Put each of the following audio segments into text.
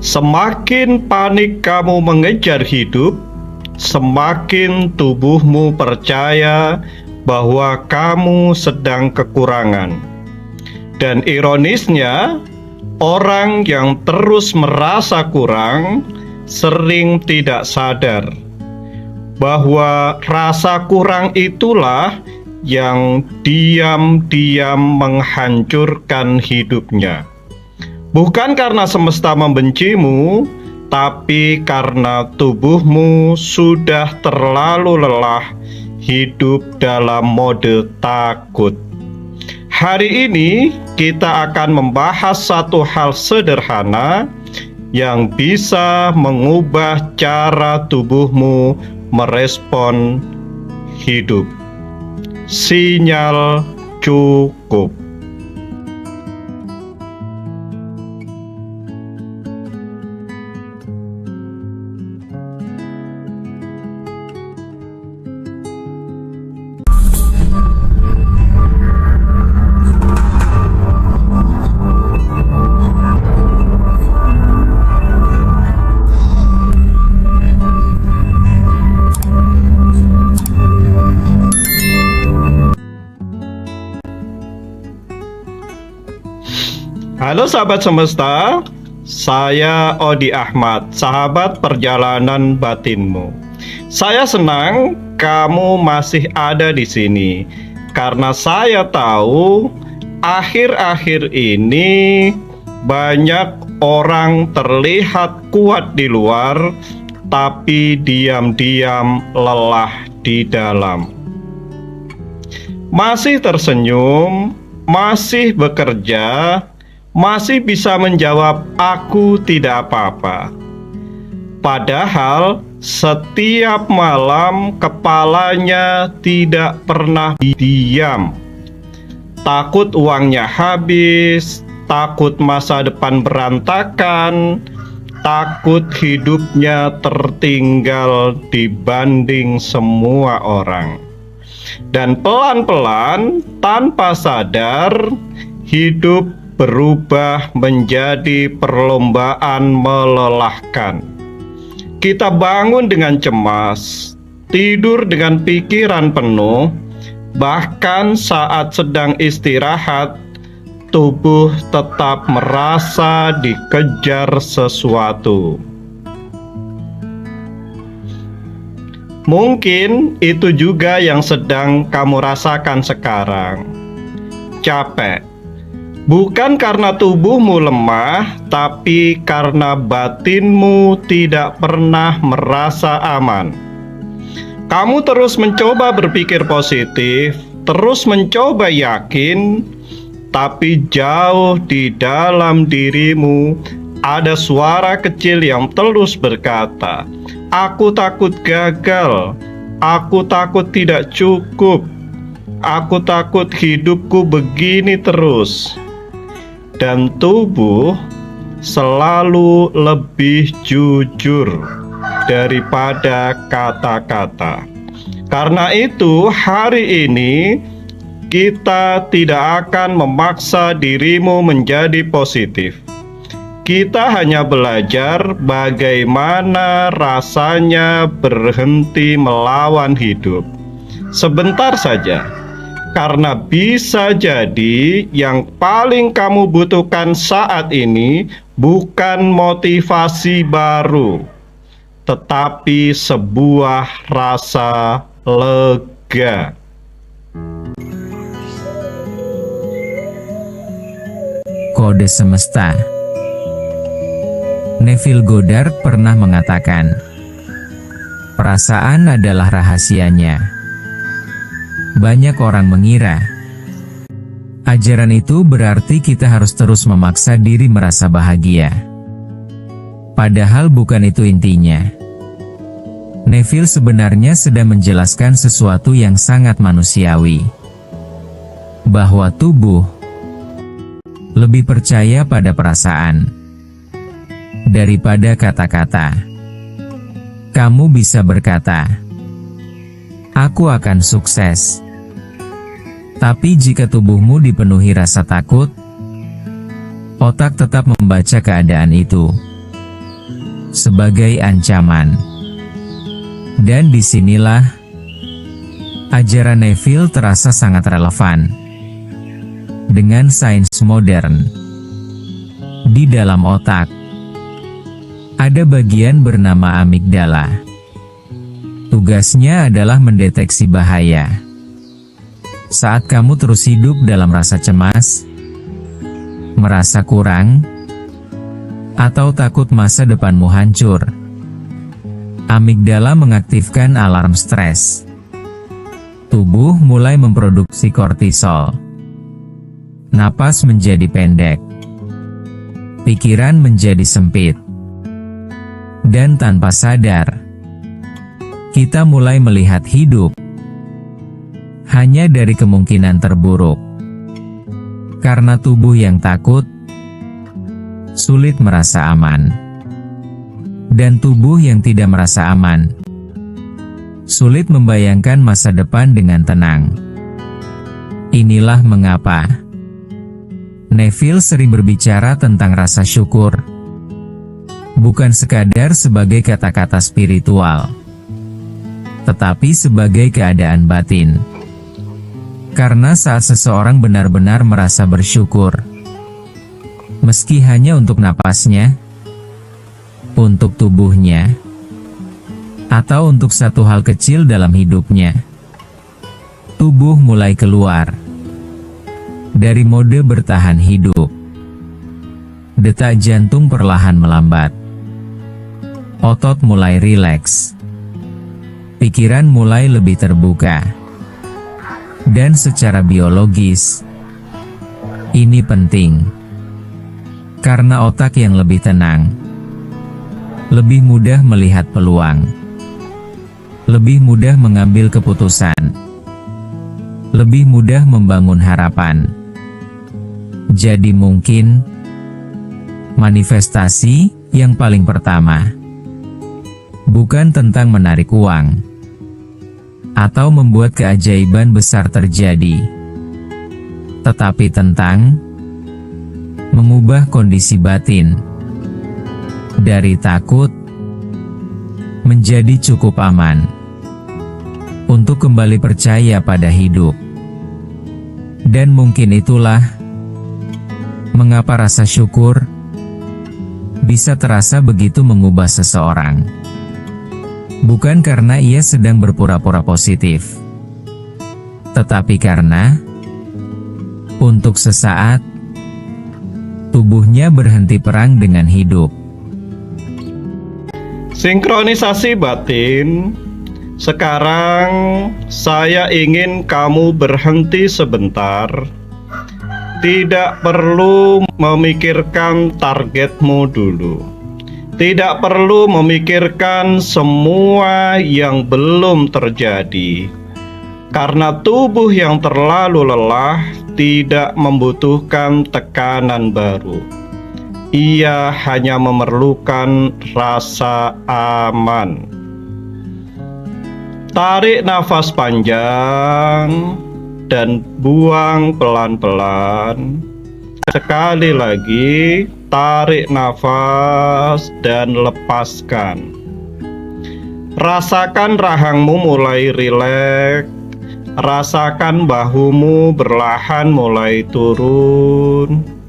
Semakin panik kamu mengejar hidup, semakin tubuhmu percaya bahwa kamu sedang kekurangan. Dan ironisnya, orang yang terus merasa kurang sering tidak sadar bahwa rasa kurang itulah yang diam-diam menghancurkan hidupnya. Bukan karena semesta membencimu, tapi karena tubuhmu sudah terlalu lelah hidup dalam mode takut. Hari ini kita akan membahas satu hal sederhana yang bisa mengubah cara tubuhmu merespon hidup. Sinyal cukup. Halo sahabat semesta, saya Odi Ahmad, sahabat perjalanan batinmu. Saya senang kamu masih ada di sini karena saya tahu akhir-akhir ini banyak orang terlihat kuat di luar tapi diam-diam lelah di dalam. Masih tersenyum, masih bekerja, masih bisa menjawab aku tidak apa-apa. Padahal setiap malam kepalanya tidak pernah diam. Takut uangnya habis, takut masa depan berantakan, takut hidupnya tertinggal dibanding semua orang. Dan pelan-pelan tanpa sadar hidup berubah menjadi perlombaan melelahkan. Kita bangun dengan cemas, tidur dengan pikiran penuh, bahkan saat sedang istirahat, tubuh tetap merasa dikejar sesuatu. Mungkin itu juga yang sedang kamu rasakan sekarang. Capek. Bukan karena tubuhmu lemah, tapi karena batinmu tidak pernah merasa aman. Kamu terus mencoba berpikir positif, terus mencoba yakin, tapi jauh di dalam dirimu ada suara kecil yang terus berkata, "Aku takut gagal, aku takut tidak cukup, aku takut hidupku begini terus." Dan tubuh selalu lebih jujur daripada kata-kata. Karena itu, hari ini kita tidak akan memaksa dirimu menjadi positif. Kita hanya belajar bagaimana rasanya berhenti melawan hidup. Sebentar saja. Karena bisa jadi yang paling kamu butuhkan saat ini bukan motivasi baru, tetapi sebuah rasa lega. Kode semesta. Neville Goddard pernah mengatakan, perasaan adalah rahasianya. Banyak orang mengira ajaran itu berarti kita harus terus memaksa diri merasa bahagia. Padahal bukan itu intinya. Neville sebenarnya sedang menjelaskan sesuatu yang sangat manusiawi, bahwa tubuh lebih percaya pada perasaan daripada kata-kata. Kamu bisa berkata, "Aku akan sukses." Tapi jika tubuhmu dipenuhi rasa takut, otak tetap membaca keadaan itu sebagai ancaman. Dan disinilah ajaran Neville terasa sangat relevan dengan sains modern. Di dalam otak ada bagian bernama amigdala. Tugasnya adalah mendeteksi bahaya. Saat kamu terus hidup dalam rasa cemas, merasa kurang, atau takut masa depanmu hancur, amigdala mengaktifkan alarm stres. Tubuh mulai memproduksi kortisol. Napas menjadi pendek. Pikiran menjadi sempit. Dan tanpa sadar, kita mulai melihat hidup hanya dari kemungkinan terburuk. Karena tubuh yang takut sulit merasa aman. Dan tubuh yang tidak merasa aman sulit membayangkan masa depan dengan tenang. Inilah mengapa Neville sering berbicara tentang rasa syukur, bukan sekadar sebagai kata-kata spiritual, tetapi sebagai keadaan batin. Karena saat seseorang benar-benar merasa bersyukur, meski hanya untuk napasnya, untuk tubuhnya, atau untuk satu hal kecil dalam hidupnya, tubuh mulai keluar dari mode bertahan hidup. Detak jantung perlahan melambat. Otot mulai rileks. Pikiran mulai lebih terbuka. Dan secara biologis, ini penting. Karena otak yang lebih tenang lebih mudah melihat peluang, lebih mudah mengambil keputusan, lebih mudah membangun harapan. Jadi mungkin manifestasi yang paling pertama bukan tentang menarik uang atau membuat keajaiban besar terjadi, tetapi tentang mengubah kondisi batin dari takut menjadi cukup aman untuk kembali percaya pada hidup. Dan mungkin itulah mengapa rasa syukur bisa terasa begitu mengubah seseorang. Bukan karena ia sedang berpura-pura positif, tetapi karena untuk sesaat tubuhnya berhenti perang dengan hidup. Sinkronisasi batin. Sekarang saya ingin kamu berhenti sebentar. Tidak perlu memikirkan targetmu dulu. Tidak perlu memikirkan semua yang belum terjadi. Karena tubuh yang terlalu lelah tidak membutuhkan tekanan baru. Ia hanya memerlukan rasa aman. Tarik nafas panjang dan buang pelan-pelan. Sekali lagi, tarik nafas dan lepaskan. Rasakan rahangmu mulai rileks. Rasakan bahumu perlahan mulai turun.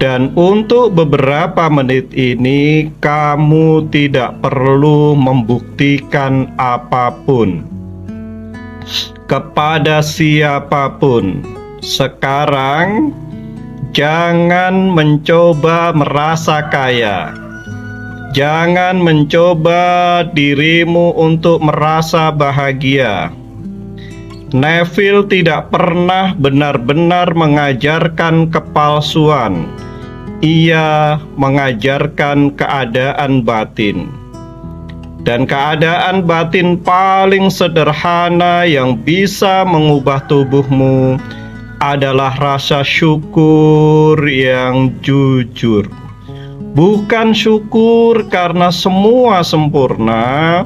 Dan untuk beberapa menit ini, kamu tidak perlu membuktikan apapun kepada siapapun. Sekarang, jangan mencoba merasa kaya. Jangan mencoba dirimu untuk merasa bahagia. Neville tidak pernah benar-benar mengajarkan kepalsuan. Ia mengajarkan keadaan batin. Dan keadaan batin paling sederhana yang bisa mengubah tubuhmu adalah rasa syukur yang jujur. Bukan syukur karena semua sempurna,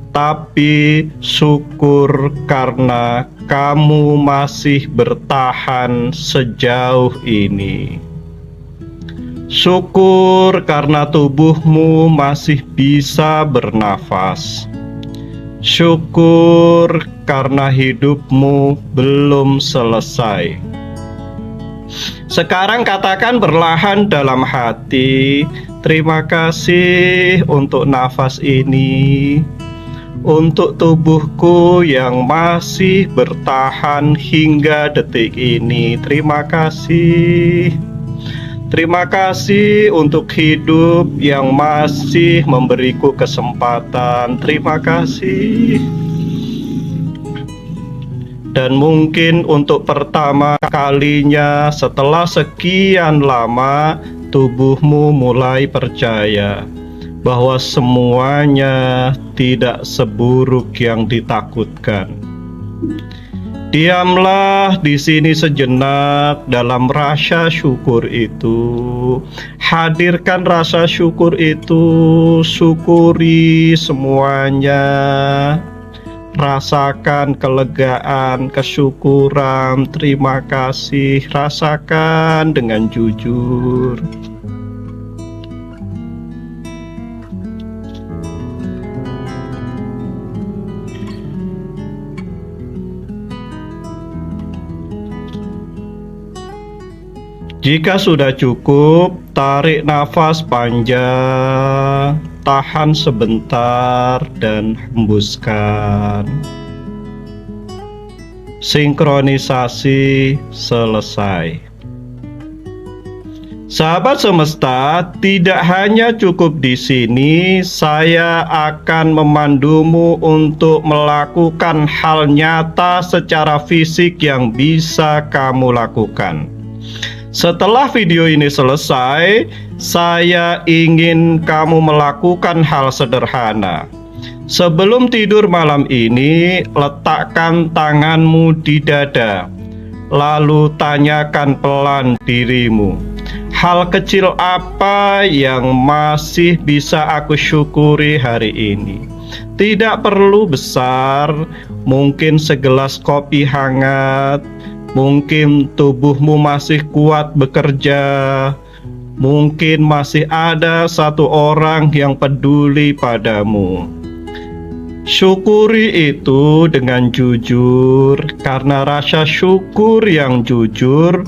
tapi syukur karena kamu masih bertahan sejauh ini. Syukur karena tubuhmu masih bisa bernafas. Syukur karena hidupmu belum selesai. Sekarang katakan perlahan dalam hati, terima kasih untuk nafas ini, untuk tubuhku yang masih bertahan hingga detik ini. Terima kasih. Terima kasih untuk hidup yang masih memberiku kesempatan. Terima kasih. Dan mungkin untuk pertama kalinya setelah sekian lama, tubuhmu mulai percaya bahwa semuanya tidak seburuk yang ditakutkan. Diamlah di sini sejenak dalam rasa syukur itu. Hadirkan rasa syukur itu, syukuri semuanya. Rasakan kelegaan, kesyukuran, terima kasih. Rasakan dengan jujur. Jika sudah cukup, tarik nafas panjang, tahan sebentar, dan hembuskan. Sinkronisasi selesai. Sahabat semesta, tidak hanya cukup di sini, saya akan memandumu untuk melakukan hal nyata secara fisik yang bisa kamu lakukan. Setelah video ini selesai, saya ingin kamu melakukan hal sederhana. Sebelum tidur malam ini, letakkan tanganmu di dada, lalu tanyakan pelan dirimu, hal kecil apa yang masih bisa aku syukuri hari ini? Tidak perlu besar, mungkin segelas kopi hangat, mungkin tubuhmu masih kuat bekerja, mungkin masih ada satu orang yang peduli padamu. Syukuri itu dengan jujur, karena rasa syukur yang jujur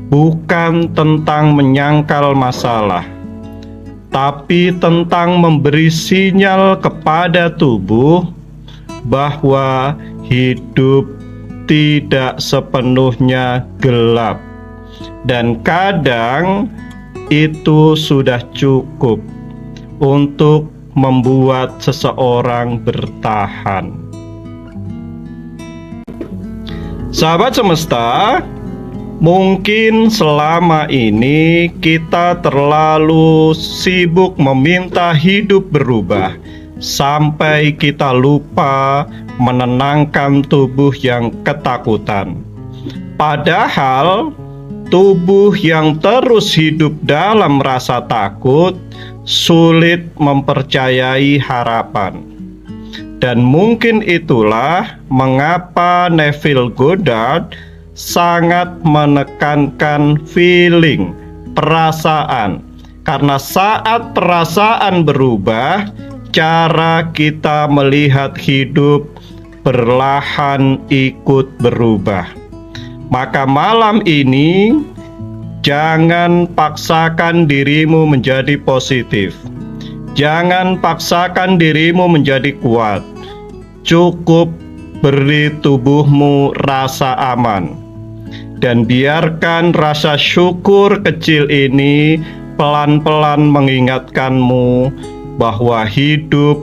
bukan tentang menyangkal masalah, tapi tentang memberi sinyal kepada tubuh bahwa hidup tidak sepenuhnya gelap, dan kadang itu sudah cukup untuk membuat seseorang bertahan. Sahabat semesta, mungkin selama ini kita terlalu sibuk meminta hidup berubah sampai kita lupa menenangkan tubuh yang ketakutan. Padahal tubuh yang terus hidup dalam rasa takut sulit mempercayai harapan. Dan mungkin itulah mengapa Neville Goddard sangat menekankan feeling, perasaan. Karena saat perasaan berubah, cara kita melihat hidup perlahan ikut berubah. Maka malam ini, jangan paksakan dirimu menjadi positif. Jangan paksakan dirimu menjadi kuat. Cukup beri tubuhmu rasa aman. Dan biarkan rasa syukur kecil ini pelan-pelan mengingatkanmu bahwa hidup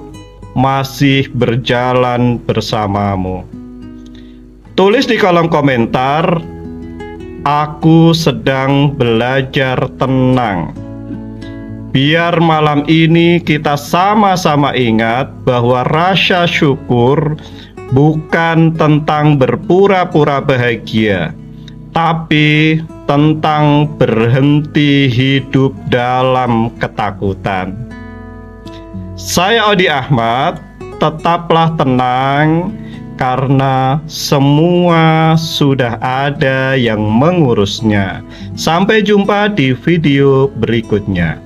masih berjalan bersamamu. Tulis di kolom komentar, aku sedang belajar tenang. Biar malam ini kita sama-sama ingat bahwa rasa syukur bukan tentang berpura-pura bahagia, tapi tentang berhenti hidup dalam ketakutan. Saya Odi Ahmad, tetaplah tenang, karena semua sudah ada yang mengurusnya. Sampai jumpa di video berikutnya.